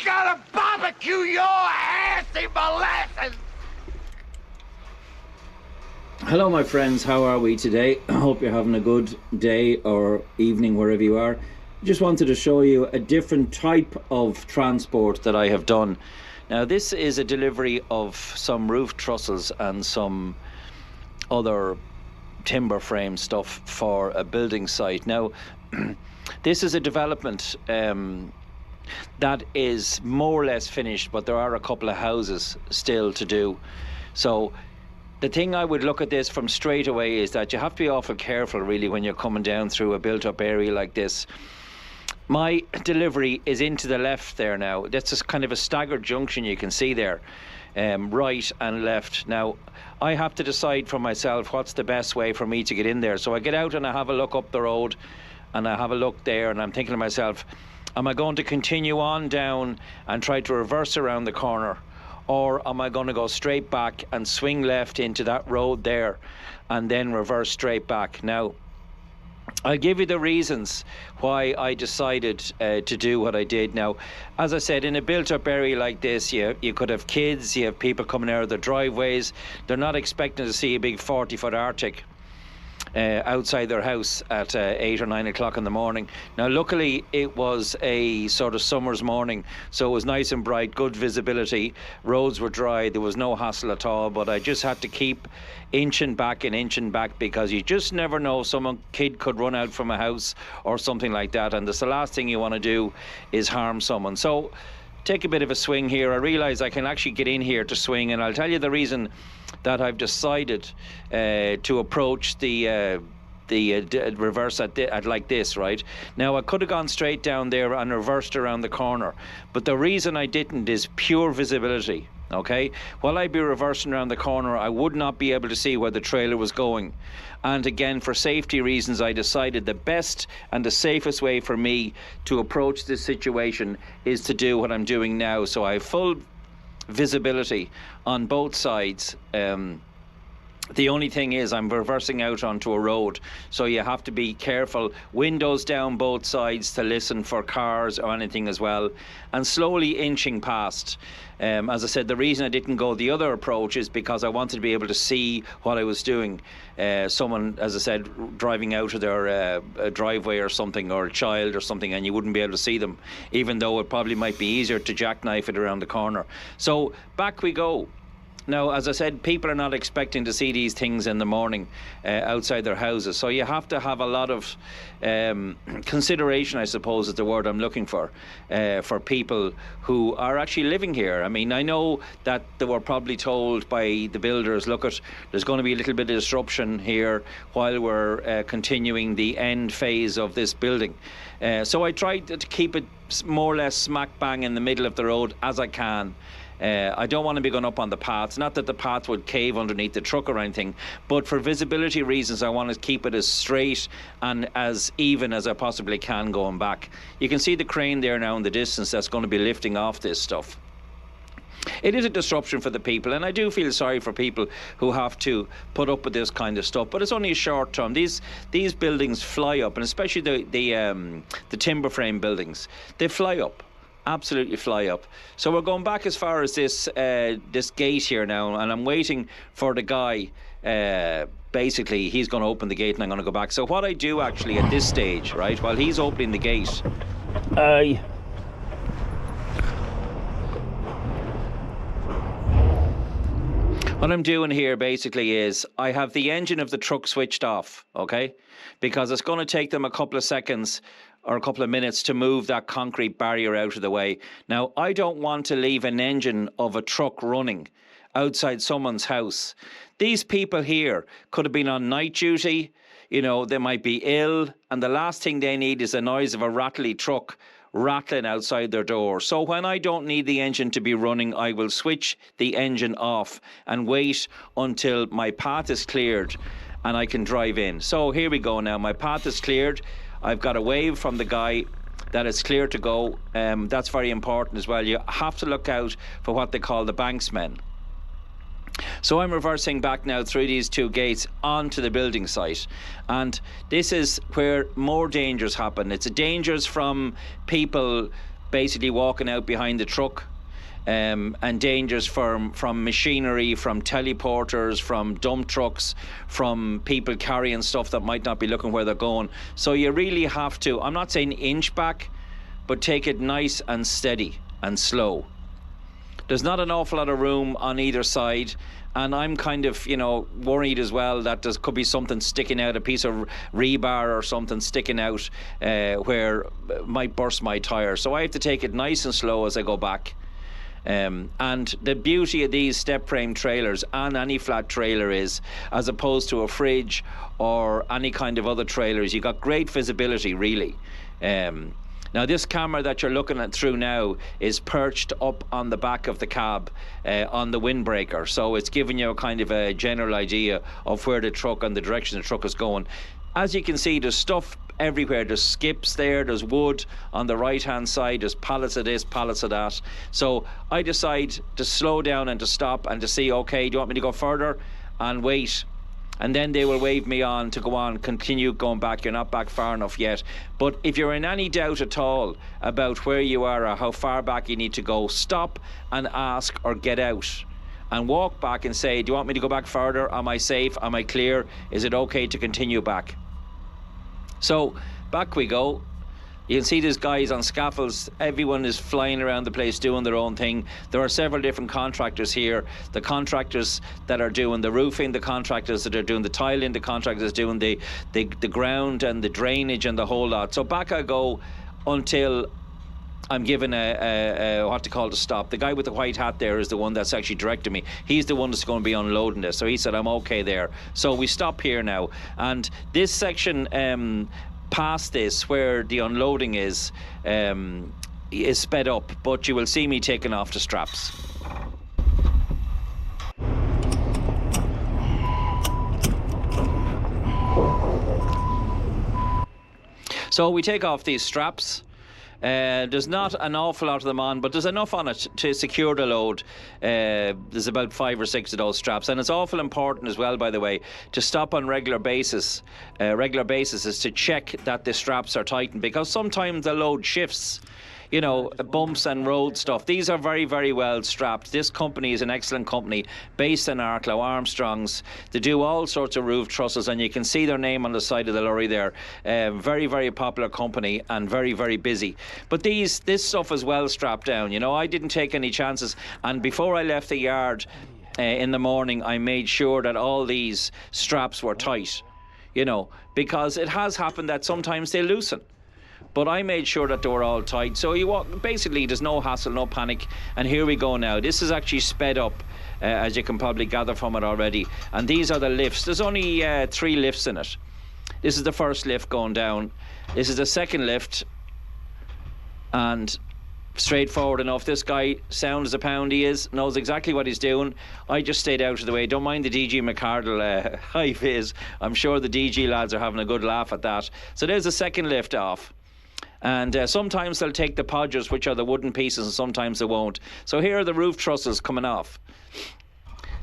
gonna barbecue your ass in molasses! Hello my friends, how are we today? I hope you're having a good day or evening wherever you are. Just wanted to show you a different type of transport that I have done. Now this is a delivery of some roof trusses and some other timber frame stuff for a building site. Now this is a development that is more or less finished, but there are a couple of houses still to do. So the thing I would look at this from straight away is that you have to be awful careful really when you're coming down through a built-up area like this. My delivery is into the left there now. That's just kind of a staggered junction you can see there, right and left. Now I have to decide for myself what's the best way for me to get in there. So I get out and I have a look up the road and I have a look there, and I'm thinking to myself, am I going to continue on down and try to reverse around the corner, or am I going to go straight back and swing left into that road there and then reverse straight back? Now I'll give you the reasons why I decided to do what I did. Now, as I said, in a built-up area like this, you could have kids, you have people coming out of their driveways. They're not expecting to see a big 40-foot Arctic outside their house at 8 or 9 o'clock in the morning. Now luckily it was a sort of summer's morning, so it was nice and bright, good visibility, roads were dry, there was no hassle at all, but I just had to keep inching back because you just never know, some kid could run out from a house or something like that, and that's the last thing you want to do is harm someone. So take a bit of a swing here. I realise I can actually get in here to swing, and I'll tell you the reason that I've decided to approach the reverse at like this, right? Now I could have gone straight down there and reversed around the corner, but the reason I didn't is pure visibility. Okay, while I'd be reversing around the corner, I would not be able to see where the trailer was going. And again, for safety reasons, I decided the best and the safest way for me to approach this situation is to do what I'm doing now. So I have full visibility on both sides. The only thing is I'm reversing out onto a road, so you have to be careful. Windows down both sides to listen for cars or anything as well, and slowly inching past. As I said, the reason I didn't go the other approach is because I wanted to be able to see what I was doing. Someone, as I said, driving out of their driveway or something, or a child or something, and you wouldn't be able to see them, even though it probably might be easier to jackknife it around the corner. So back we go. Now, as I said, people are not expecting to see these things in the morning outside their houses. So you have to have a lot of consideration, I suppose is the word I'm looking for people who are actually living here. I mean, I know that they were probably told by the builders, look, there's going to be a little bit of disruption here while we're continuing the end phase of this building. So I tried to keep it more or less smack bang in the middle of the road as I can. I don't want to be going up on the paths. Not that the path would cave underneath the truck or anything, but for visibility reasons, I want to keep it as straight and as even as I possibly can going back. You can see the crane there now in the distance that's going to be lifting off this stuff. It is a disruption for the people, and I do feel sorry for people who have to put up with this kind of stuff, but it's only a short term. These buildings fly up, and especially the timber frame buildings, they fly up. Absolutely fly up. So we're going back as far as this gate here now, and I'm waiting for the guy. Basically, he's going to open the gate and I'm going to go back. So what I do actually at this stage, right, while he's opening the gate, what I'm doing here basically is I have the engine of the truck switched off, okay, because it's going to take them a couple of seconds or a couple of minutes to move that concrete barrier out of the way. Now, I don't want to leave an engine of a truck running outside someone's house. These people here could have been on night duty, you know, they might be ill, and the last thing they need is the noise of a rattly truck rattling outside their door. So when I don't need the engine to be running, I will switch the engine off and wait until my path is cleared and I can drive in. So here we go now, my path is cleared. I've got a wave from the guy that it's clear to go. That's very important as well. You have to look out for what they call the banksmen. So I'm reversing back now through these two gates onto the building site, and this is where more dangers happen. It's dangers from people basically walking out behind the truck. And dangers from machinery, from teleporters, from dump trucks, from people carrying stuff that might not be looking where they're going. So you really have to, I'm not saying inch back, but take it nice and steady and slow. There's not an awful lot of room on either side, and I'm kind of, worried as well that there could be something sticking out, a piece of rebar or something sticking out where it might burst my tyre. So I have to take it nice and slow as I go back. And the beauty of these step frame trailers and any flat trailer is, as opposed to a fridge or any kind of other trailers, you got great visibility, really. Now this camera that you're looking at through now is perched up on the back of the cab on the windbreaker, so it's giving you a kind of a general idea of where the truck and the direction the truck is going. As you can see, there's stuff everywhere. There's skips there, there's wood on the right hand side, there's pallets of this, pallets of that. So I decide to slow down and to stop and to see, okay, do you want me to go further, and wait, and then they will wave me on to go on, continue going back. You're not back far enough yet. But if you're in any doubt at all about where you are or how far back you need to go, stop and ask or get out and walk back and say, do you want me to go back further? Am I safe? Am I clear? Is it okay to continue back? So back we go. You can see there's guys on scaffolds. Everyone is flying around the place doing their own thing. There are several different contractors here. The contractors that are doing the roofing, the contractors that are doing the tiling, the contractors doing the ground and the drainage and the whole lot. So back I go until I'm given a what to call to stop. The guy with the white hat there is the one that's actually directing me. He's the one that's going to be unloading this. So he said, I'm okay there. So we stop here now. And this section past this, where the unloading is sped up, but you will see me taking off the straps. So we take off these straps. There's not an awful lot of them on, but there's enough on it to secure the load. There's about 5 or 6 of those straps, and it's awful important as well, by the way, to stop on regular basis. Is to check that the straps are tightened, because sometimes the load shifts. Bumps and road stuff. These are very, very well strapped. This company is an excellent company based in Arklow, Armstrongs. They do all sorts of roof trusses, and you can see their name on the side of the lorry there. Very, very popular company and very, very busy. But this stuff is well strapped down. I didn't take any chances, and before I left the yard in the morning, I made sure that all these straps were tight, because it has happened that sometimes they loosen. But I made sure that they were all tight. So basically there's no hassle, no panic. And here we go now. This is actually sped up, as you can probably gather from it already. And these are the lifts. There's only 3 lifts in it. This is the first lift going down. This is the second lift. And straightforward enough. This guy, sound as a pound he is, knows exactly what he's doing. I just stayed out of the way. Don't mind the DG McCardle high vis. I'm sure the DG lads are having a good laugh at that. So there's the second lift off. And sometimes they'll take the podgers, which are the wooden pieces, and sometimes they won't. So here are the roof trusses coming off.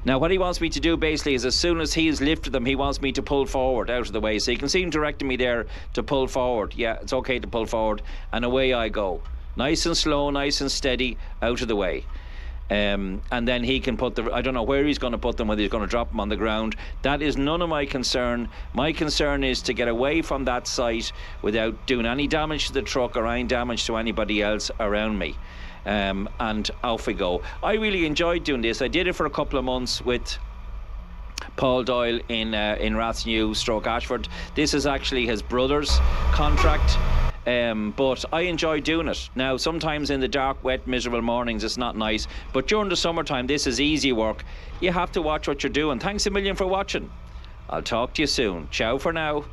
Now what he wants me to do basically is, as soon as he's lifted them, he wants me to pull forward out of the way. So you can see him directing me there to pull forward. Yeah, it's okay to pull forward. And away I go. Nice and slow, nice and steady, out of the way. And then he can put I don't know where he's going to put them, whether he's going to drop them on the ground. That is none of my concern. My concern is to get away from that site without doing any damage to the truck or any damage to anybody else around me. And off we go. I really enjoyed doing this. I did it for a couple of months with Paul Doyle in Rathnew / Ashford. This is actually his brother's contract. But I enjoy doing it. Now, sometimes in the dark, wet, miserable mornings, it's not nice. But during the summertime, this is easy work. You have to watch what you're doing. Thanks a million for watching. I'll talk to you soon. Ciao for now.